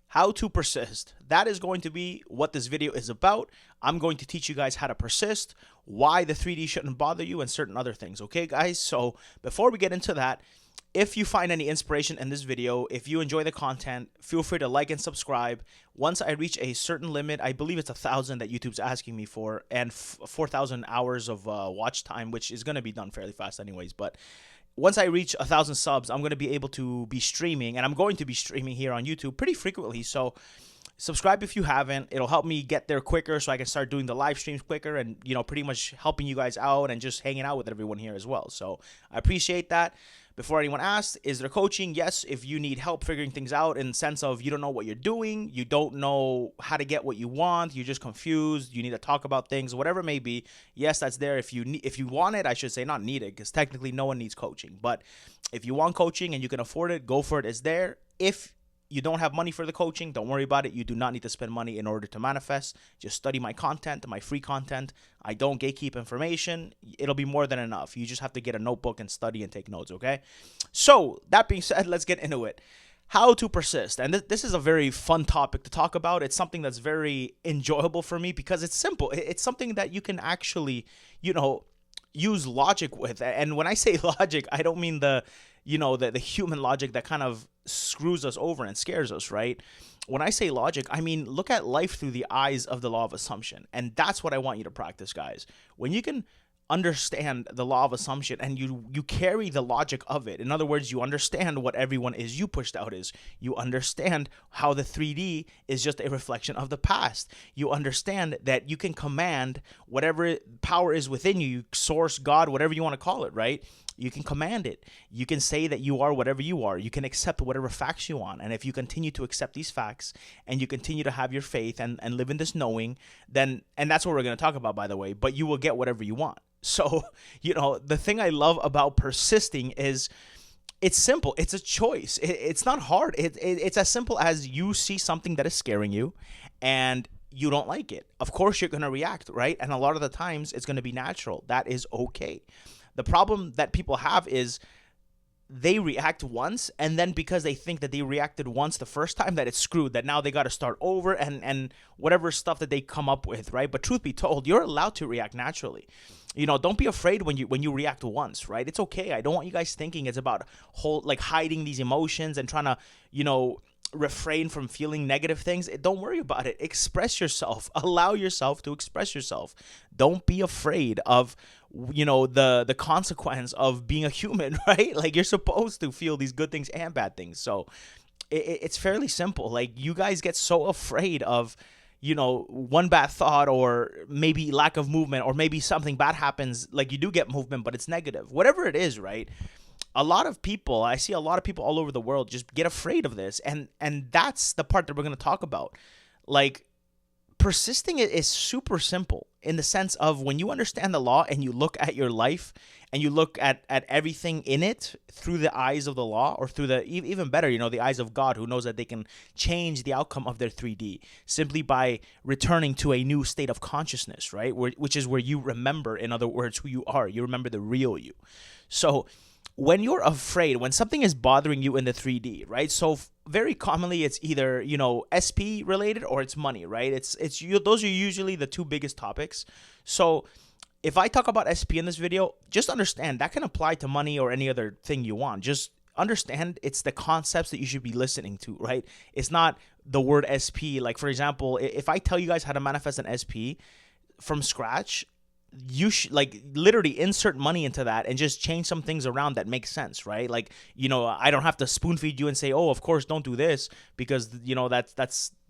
how to persist. That is going to be what this video is about. I'm going to teach you guys how to persist, why the 3D shouldn't bother you, and certain other things. Okay, guys? So before we get into that, if you find any inspiration in this video, if you enjoy the content, feel free to like and subscribe. Once I reach a certain limit, I believe it's 1,000 that YouTube's asking me for, and 4,000 hours of watch time, which is going to be done fairly fast anyways. But once I reach 1,000 subs, I'm going to be able to be streaming, and I'm going to be streaming here on YouTube pretty frequently. So subscribe if you haven't. It'll help me get there quicker so I can start doing the live streams quicker and, pretty much helping you guys out and just hanging out with everyone here as well. So I appreciate that. Before anyone asks, is there coaching? Yes, if you need help figuring things out in the sense of you don't know what you're doing, you don't know how to get what you want, you're just confused, you need to talk about things, whatever it may be, yes, that's there. If you want it, I should say not need it, because technically no one needs coaching. But if you want coaching and you can afford it, go for it. It's there. If you don't have money for the coaching, don't worry about it. You do not need to spend money in order to manifest. Just study my content, my free content. I don't gatekeep information. It'll be more than enough. You just have to get a notebook and study and take notes, okay? So, that being said, let's get into it. How to persist. And this is a very fun topic to talk about. It's something that's very enjoyable for me because it's simple. It's something that you can actually, use logic with. And when I say logic, I don't mean the human logic that kind of screws us over and scares us, right? When I say logic, I mean look at life through the eyes of the law of assumption. And that's what I want you to practice, guys. When you can understand the law of assumption and you carry the logic of it. In other words, you understand what everyone is you pushed out is. You understand how the 3D is just a reflection of the past. You understand that you can command whatever power is within you, source, God, whatever you want to call it, right? You can command it. You can say that you are whatever you are. You can accept whatever facts you want. And if you continue to accept these facts and you continue to have your faith and live in this knowing, then, and that's what we're going to talk about, by the way, but you will get whatever you want. So, the thing I love about persisting is it's simple. It's a choice. It's not hard. It's as simple as you see something that is scaring you and you don't like it. Of course, you're going to react, right? And a lot of the times it's going to be natural. That is okay. The problem that people have is they react once, and then because they think that they reacted once the first time, that it's screwed, that now they got to start over and whatever stuff that they come up with, right? But truth be told, you're allowed to react naturally. Don't be afraid when you react once, right? It's okay. I don't want you guys thinking it's about hiding these emotions and trying to, refrain from feeling negative things. Don't worry about it. Express yourself. Allow yourself to express yourself. Don't be afraid of the consequence of being a human, right? Like, you're supposed to feel these good things and bad things. So it's fairly simple. Like, you guys get so afraid of one bad thought or maybe lack of movement or maybe something bad happens. Like, you do get movement, but it's negative, whatever it is, right? I see a lot of people all over the world just get afraid of this. And that's the part that we're going to talk about. Like, persisting is super simple in the sense of when you understand the law and you look at your life and you look at everything in it through the eyes of the law, or through the, even better, the eyes of God, who knows that they can change the outcome of their 3D simply by returning to a new state of consciousness, right? Which is where you remember, in other words, who you are. You remember the real you. So when you're afraid, when something is bothering you in the 3D, right? So very commonly it's either, SP related or it's money, right? Those are usually the two biggest topics. So if I talk about SP in this video, just understand that can apply to money or any other thing you want. Just understand it's the concepts that you should be listening to, right? It's not the word SP. Like, for example, if I tell you guys how to manifest an SP from scratch, you should literally insert money into that and just change some things around that make sense, right? Like, I don't have to spoon feed you and say, oh, of course, don't do this because,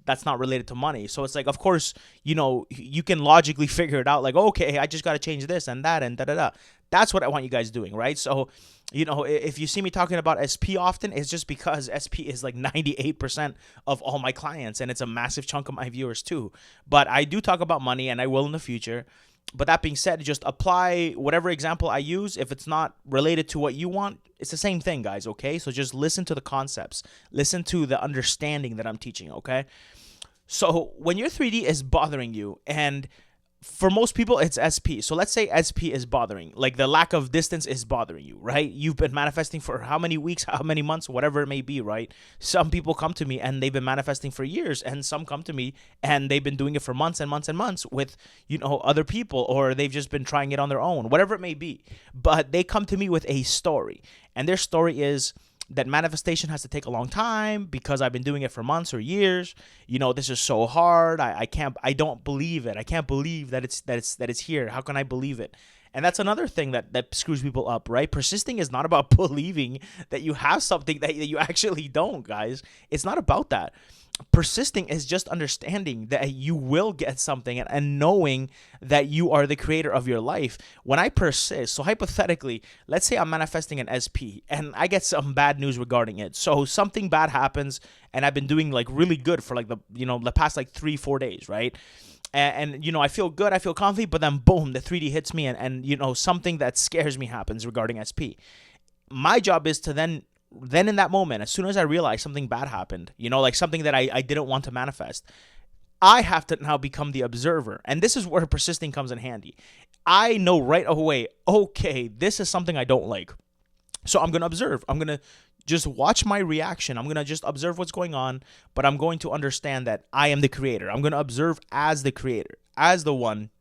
that's not related to money. So it's like, of course, you can logically figure it out. Like, okay, I just got to change this and that and da-da-da. That's what I want you guys doing, right? So, if you see me talking about SP often, it's just because SP is like 98% of all my clients, and it's a massive chunk of my viewers too. But I do talk about money, and I will in the future. But that being said, just apply whatever example I use. If it's not related to what you want, it's the same thing, guys, okay? So just listen to the concepts. Listen to the understanding that I'm teaching, okay? So when your 3D is bothering you and For most people, it's SP. So let's say SP is bothering, like the lack of distance is bothering you, right? You've been manifesting for how many weeks, how many months, whatever it may be, right? Some people come to me and they've been manifesting for years, and some come to me and they've been doing it for months and months and months with, other people, or they've just been trying it on their own, whatever it may be. But they come to me with a story, and their story is that manifestation has to take a long time because I've been doing it for months or years. This is so hard. I don't believe it. I can't believe that it's here. How can I believe it? And that's another thing that screws people up, right? Persisting is not about believing that you have something that you actually don't, guys. It's not about that. Persisting is just understanding that you will get something, and knowing that you are the creator of your life. When I persist, so hypothetically, let's say I'm manifesting an SP and I get some bad news regarding it. So something bad happens and I've been doing like really good for like the past like 3-4 days, right? And I feel good, I feel comfy, but then boom, the 3D hits me, and something that scares me happens regarding SP. My job is to then in that moment, as soon as I realize something bad happened, like something that I didn't want to manifest, I have to now become the observer. And this is where persisting comes in handy. I know right away, okay, this is something I don't like. So I'm going to observe. I'm going to just watch my reaction. I'm going to just observe what's going on, but I'm going to understand that I am the creator. I'm going to observe as the creator, as the one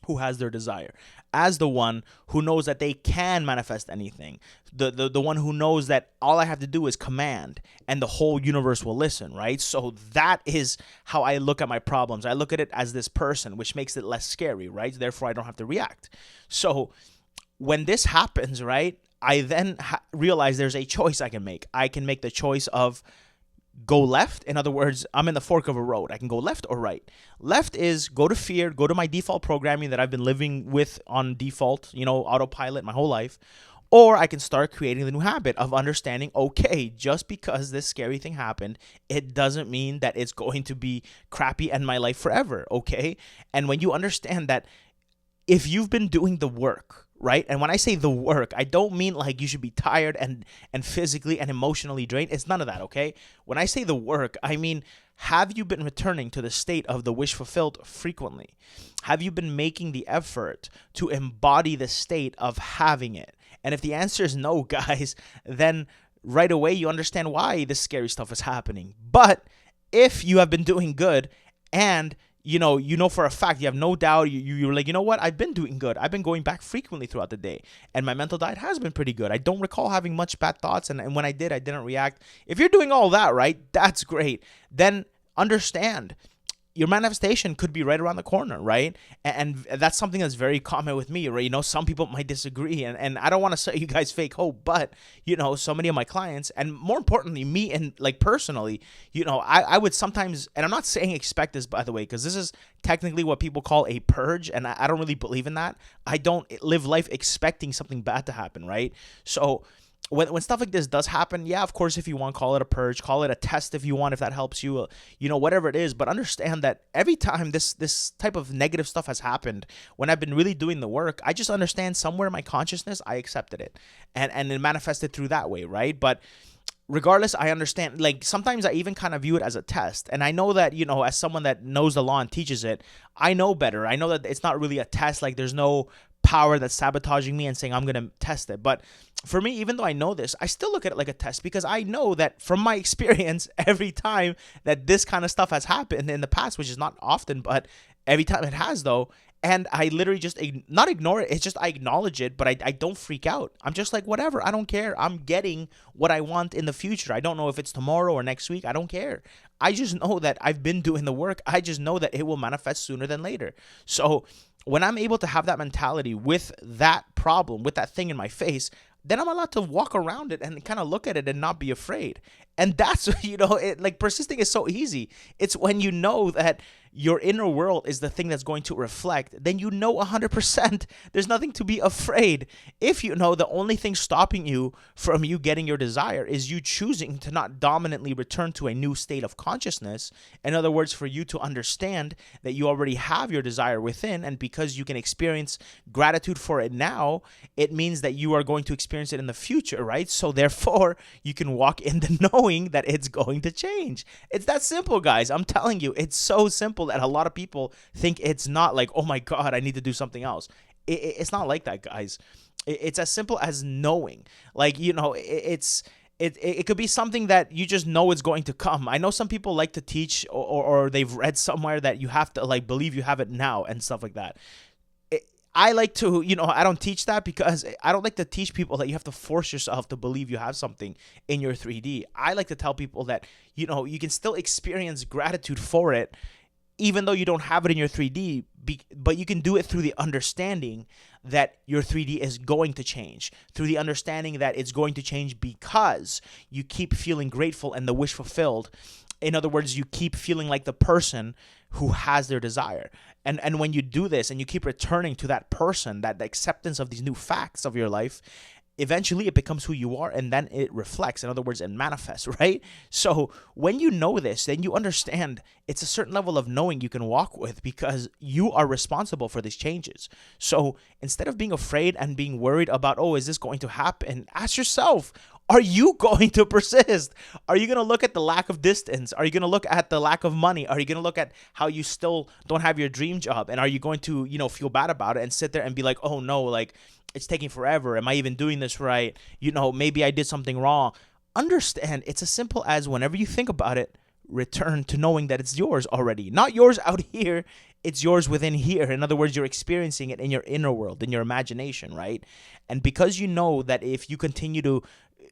who has their desire, as the one who knows that they can manifest anything, the one who knows that all I have to do is command and the whole universe will listen, right? So that is how I look at my problems. I look at it as this person, which makes it less scary, right? Therefore, I don't have to react. So when this happens, right, I then realize there's a choice I can make. I can make the choice of go left. In other words, I'm in the fork of a road. I can go left or right. Left is go to fear, go to my default programming that I've been living with on default, autopilot my whole life. Or I can start creating the new habit of understanding, okay, just because this scary thing happened, it doesn't mean that it's going to be crappy and my life forever, okay? And when you understand that if you've been doing the work, right? And when I say the work, I don't mean like you should be tired and physically and emotionally drained. It's none of that, okay? When I say the work, I mean, have you been returning to the state of the wish fulfilled frequently? Have you been making the effort to embody the state of having it? And if the answer is no, guys, then right away you understand why this scary stuff is happening. But if you have been doing good and you know for a fact, you have no doubt, you're like, what? I've been doing good. I've been going back frequently throughout the day. And my mental diet has been pretty good. I don't recall having much bad thoughts. And when I did, I didn't react. If you're doing all that, right, that's great. Then understand your manifestation could be right around the corner, right? And that's something that's very common with me, right? Some people might disagree, and I don't want to say you guys fake hope, but, so many of my clients, and more importantly, me and like personally, I would sometimes, and I'm not saying expect this, by the way, because this is technically what people call a purge, and I don't really believe in that. I don't live life expecting something bad to happen, right? So when stuff like this does happen, yeah, of course, if you want, call it a purge, call it a test if you want, if that helps you, whatever it is. But understand that every time this type of negative stuff has happened, when I've been really doing the work, I just understand somewhere in my consciousness, I accepted it and it manifested through that way, right? But regardless, I understand, like, sometimes I even kind of view it as a test. And I know that, as someone that knows the law and teaches it, I know better. I know that it's not really a test. Like, there's no power that's sabotaging me and saying I'm going to test it. But for me, even though I know this, I still look at it like a test, because I know that from my experience, every time that this kind of stuff has happened in the past, which is not often, but every time it has, though, and I literally just not ignore it. It's just I acknowledge it, but I don't freak out. I'm just like, whatever. I don't care. I'm getting what I want in the future. I don't know if it's tomorrow or next week. I don't care. I just know that I've been doing the work. I just know that it will manifest sooner than later. So when I'm able to have that mentality with that problem, with that thing in my face, then I'm allowed to walk around it and kind of look at it and not be afraid. And that's, like, persisting is so easy. It's when you know that your inner world is the thing that's going to reflect, then 100% there's nothing to be afraid. If the only thing stopping you from you getting your desire is you choosing to not dominantly return to a new state of consciousness, in other words, for you to understand that you already have your desire within, and because you can experience gratitude for it now, it means that you are going to experience it in the future, right? So therefore, you can walk in the know knowing that it's going to change. It's that simple, guys. I'm telling you, it's so simple that a lot of people think it's not. Like, oh my God, I need to do something else. It's not like that, guys. It's as simple as knowing. Like, it could be something that you just know is going to come. I know some people like to teach, or they've read somewhere that you have to like believe you have it now and stuff like that. I like to, I don't teach that, because I don't like to teach people that you have to force yourself to believe you have something in your 3D. I like to tell people that, you can still experience gratitude for it, even though you don't have it in your 3D, but you can do it through the understanding that your 3D is going to change, through the understanding that it's going to change because you keep feeling grateful and the wish fulfilled. In other words, you keep feeling like the person who has their desire. And when you do this and you keep returning to that person, that the acceptance of these new facts of your life, eventually it becomes who you are, and then it reflects. In other words, it manifests, right? So when you know this, then you understand it's a certain level of knowing you can walk with, because you are responsible for these changes. So instead of being afraid and being worried about, oh, is this going to happen? Ask yourself, are you going to persist? Are you going to look at the lack of distance? Are you going to look at the lack of money? Are you going to look at how you still don't have your dream job? And are you going to, feel bad about it and sit there and be like, oh no, like, it's taking forever. Am I even doing this right? Maybe I did something wrong. Understand, it's as simple as whenever you think about it, return to knowing that it's yours already. Not yours out here, it's yours within here. In other words, you're experiencing it in your inner world, in your imagination, right? And because you know that if you continue to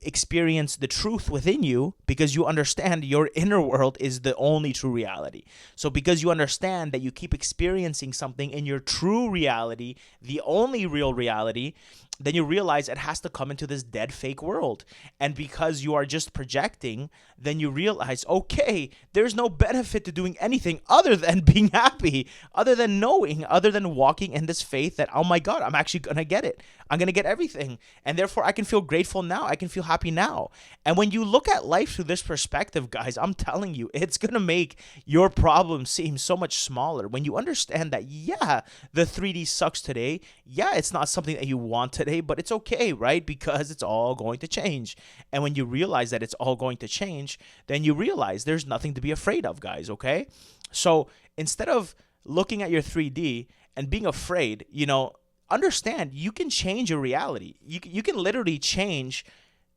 experience the truth within you, because you understand your inner world is the only true reality. So because you understand that you keep experiencing something in your true reality, the only real reality, then you realize it has to come into this dead fake world. And because you are just projecting, then you realize, okay, there's no benefit to doing anything other than being happy, other than knowing, other than walking in this faith that, oh my God, I'm actually going to get it. I'm going to get everything. And therefore I can feel grateful now. I can feel happy now. And when you look at life through this perspective, guys, I'm telling you, it's going to make your problem seem so much smaller. When you understand that, yeah, the 3D sucks today. Yeah, it's not something that you want today, but it's okay, right? Because it's all going to change. And when you realize that it's all going to change, then you realize there's nothing to be afraid of, guys, okay? So instead of looking at your 3D and being afraid, understand you can change your reality. You can literally change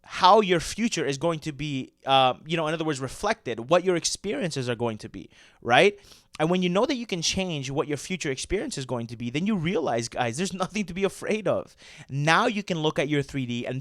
how your future is going to be, in other words, reflected, what your experiences are going to be, right? And when you know that you can change what your future experience is going to be, then you realize, guys, there's nothing to be afraid of. Now you can look at your 3D and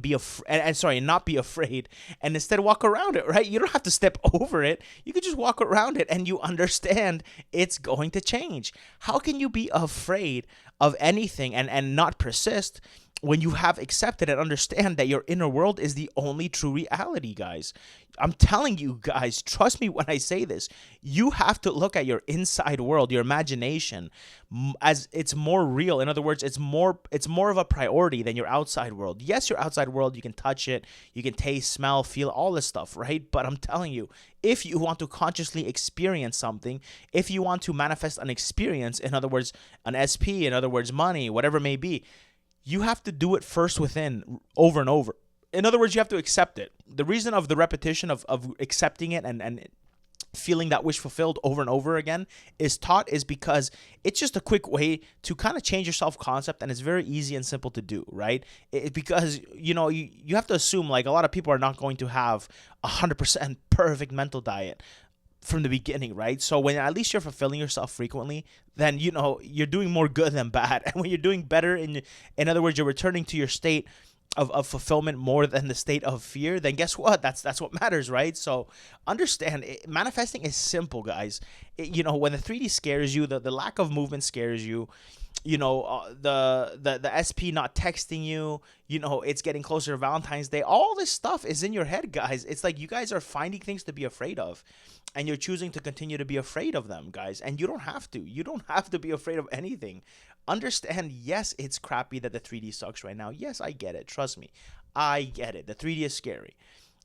not be afraid, and instead walk around it, right? You don't have to step over it. You can just walk around it, and you understand it's going to change. How can you be afraid of anything and not persist when you have accepted and understand that your inner world is the only true reality, guys? I'm telling you, guys, trust me when I say this. You have to look at your inside world, your imagination, as it's more real. In other words, it's more of a priority than your outside world. Yes, your outside world, you can touch it, you can taste, smell, feel, all this stuff, right? But I'm telling you, if you want to consciously experience something, if you want to manifest an experience, in other words, an SP, in other words, money, whatever it may be, you have to do it first within, over and over. In other words, you have to accept it. The reason of the repetition of accepting it and feeling that wish fulfilled over and over again is because it's just a quick way to kind of change your self-concept, and it's very easy and simple to do, right? Because, you have to assume, like, a lot of people are not going to have 100% perfect mental diet from the beginning, right? So when at least you're fulfilling yourself frequently, then you're doing more good than bad. And when you're doing better, in other words, you're returning to your state of fulfillment more than the state of fear, then guess what? That's what matters, right? So understand, manifesting is simple, guys. When the 3D scares you, the lack of movement scares you, the SP not texting you, it's getting closer to Valentine's Day. All this stuff is in your head, guys. It's like you guys are finding things to be afraid of, and you're choosing to continue to be afraid of them, guys. And you don't have to. You don't have to be afraid of anything. Understand, yes, it's crappy that the 3D sucks right now. Yes, I get it. Trust me. I get it. The 3D is scary.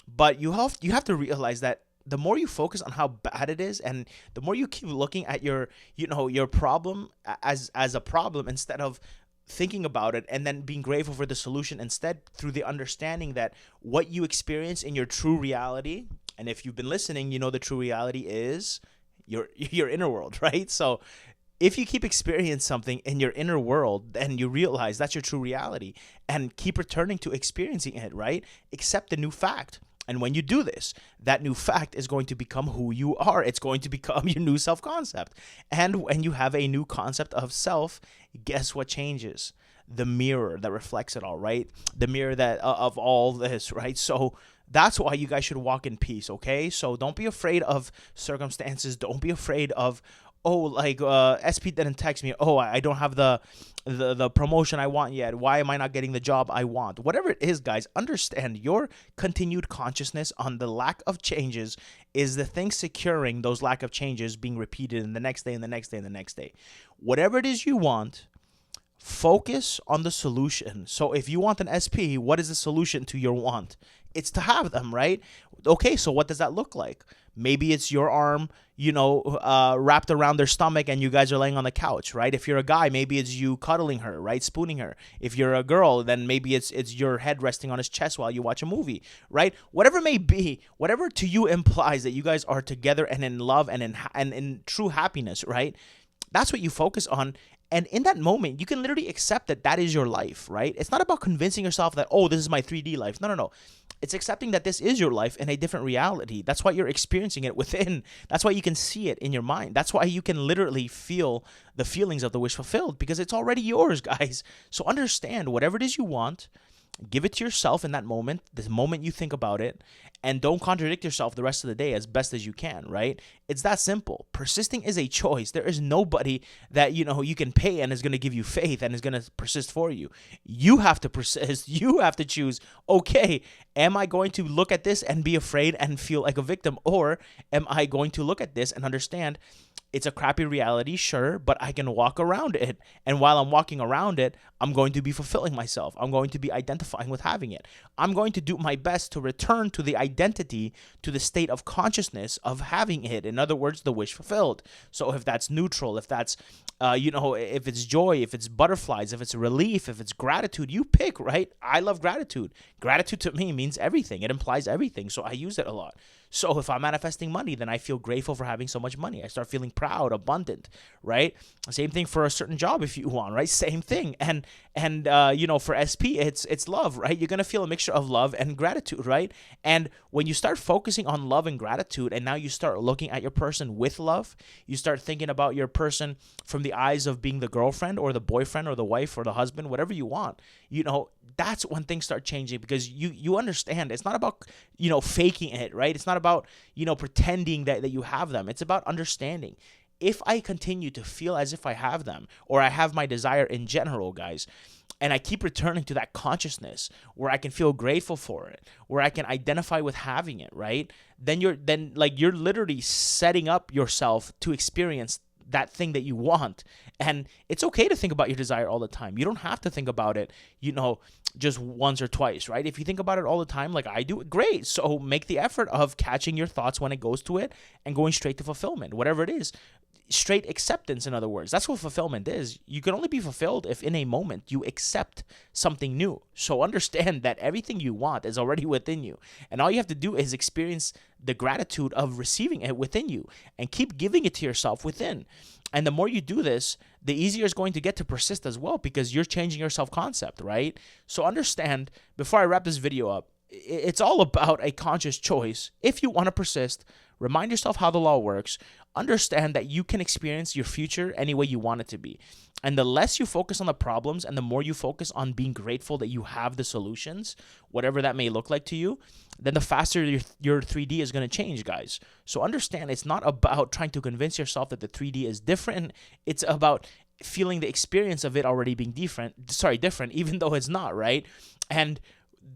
But you have to realize that the more you focus on how bad it is, and the more you keep looking at your problem as a problem, instead of thinking about it and then being grateful for the solution instead, through the understanding that what you experience in your true reality And if you've been listening, you know the true reality is your inner world, right? So if you keep experiencing something in your inner world, then you realize that's your true reality and keep returning to experiencing it, right? Accept the new fact. And when you do this, that new fact is going to become who you are. It's going to become your new self concept. And when you have a new concept of self, guess what changes? The mirror that reflects it all, right? The mirror that of all this, right? So that's why you guys should walk in peace, okay? So don't be afraid of circumstances. Don't be afraid of, oh, like SP didn't text me. Oh, I don't have the promotion I want yet. Why am I not getting the job I want? Whatever it is, guys, understand your continued consciousness on the lack of changes is the thing securing those lack of changes being repeated in the next day and the next day and the next day. Whatever it is you want, focus on the solution. So if you want an SP, what is the solution to your want? It's to have them, right? Okay, so what does that look like? Maybe it's your arm, wrapped around their stomach and you guys are laying on the couch, right? If you're a guy, maybe it's you cuddling her, right? Spooning her. If you're a girl, then maybe it's your head resting on his chest while you watch a movie, right? Whatever it may be, whatever to you implies that you guys are together and in love and in true happiness, right? That's what you focus on. And in that moment, you can literally accept that that is your life, right? It's not about convincing yourself that, oh, this is my 3D life. No. It's accepting that this is your life in a different reality. That's why you're experiencing it within. That's why you can see it in your mind. That's why you can literally feel the feelings of the wish fulfilled, because it's already yours, guys. So understand, whatever it is you want, give it to yourself in that moment, the moment you think about it, and don't contradict yourself the rest of the day as best as you can, right? It's that simple. Persisting is a choice. There is nobody that, you can pay and is going to give you faith and is going to persist for you. You have to persist. You have to choose, okay, am I going to look at this and be afraid and feel like a victim? Or am I going to look at this and understand it's a crappy reality, sure, but I can walk around it. And while I'm walking around it, I'm going to be fulfilling myself. I'm going to be identifying with having it. I'm going to do my best to return to the identity, to the state of consciousness of having it. In other words, the wish fulfilled. So if that's neutral, if that's, if it's joy, if it's butterflies, if it's relief, if it's gratitude, you pick, right? I love gratitude. Gratitude to me means everything. It implies everything. So I use it a lot. So if I'm manifesting money, then I feel grateful for having so much money. I start feeling proud, abundant, right? Same thing for a certain job if you want, right? Same thing. And for SP, it's love, right? You're going to feel a mixture of love and gratitude, right? And when you start focusing on love and gratitude, and now you start looking at your person with love, you start thinking about your person from the eyes of being the girlfriend or the boyfriend or the wife or the husband, whatever you want, that's when things start changing, because you understand it's not about, faking it, right? It's not about, pretending that you have them. It's about understanding. If I continue to feel as if I have them, or I have my desire in general, guys, and I keep returning to that consciousness where I can feel grateful for it, where I can identify with having it, right? Then you're literally setting up yourself to experience that thing that you want. And it's okay to think about your desire all the time. You don't have to think about it, just once or twice, right? If you think about it all the time, like I do, great. So make the effort of catching your thoughts when it goes to it and going straight to fulfillment, whatever it is. Straight acceptance, in other words. That's what fulfillment is. You can only be fulfilled if in a moment you accept something new. So understand that everything you want is already within you. And all you have to do is experience the gratitude of receiving it within you and keep giving it to yourself within. And the more you do this, the easier it's going to get to persist as well, because you're changing your self-concept, right? So understand, before I wrap this video up, it's all about a conscious choice. If you want to persist, remind yourself how the law works. Understand that you can experience your future any way you want it to be. And the less you focus on the problems and the more you focus on being grateful that you have the solutions, whatever that may look like to you, then the faster your 3D is going to change, guys. So understand, it's not about trying to convince yourself that the 3D is different. It's about feeling the experience of it already being different, even though it's not, right? And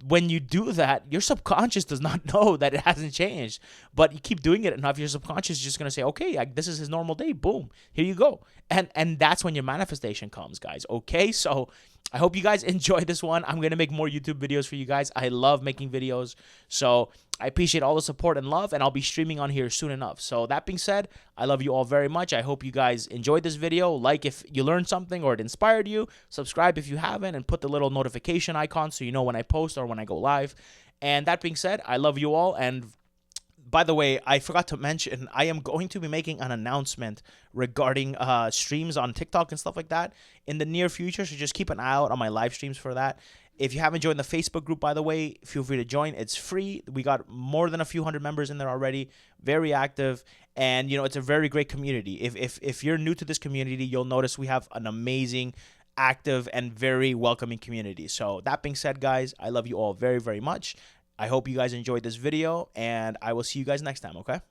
when you do that, your subconscious does not know that it hasn't changed. But you keep doing it enough, your subconscious is just going to say, okay, this is his normal day. Boom, here you go. And that's when your manifestation comes, guys. Okay, so I hope you guys enjoyed this one. I'm going to make more YouTube videos for you guys. I love making videos. So I appreciate all the support and love, and I'll be streaming on here soon enough. So that being said, I love you all very much. I hope you guys enjoyed this video. Like if you learned something or it inspired you. Subscribe if you haven't, and put the little notification icon so you know when I post or when I go live. And that being said, I love you all, and By the way, I forgot to mention, I am going to be making an announcement regarding streams on TikTok and stuff like that in the near future. So just keep an eye out on my live streams for that. If you haven't joined the Facebook group, by the way, feel free to join. It's free. We got more than a few hundred members in there already. Very active. And, you know, it's a very great community. If you're new to this community, you'll notice we have an amazing, active, and very welcoming community. So that being said, guys, I love you all very, very much. I hope you guys enjoyed this video, and I will see you guys next time, okay?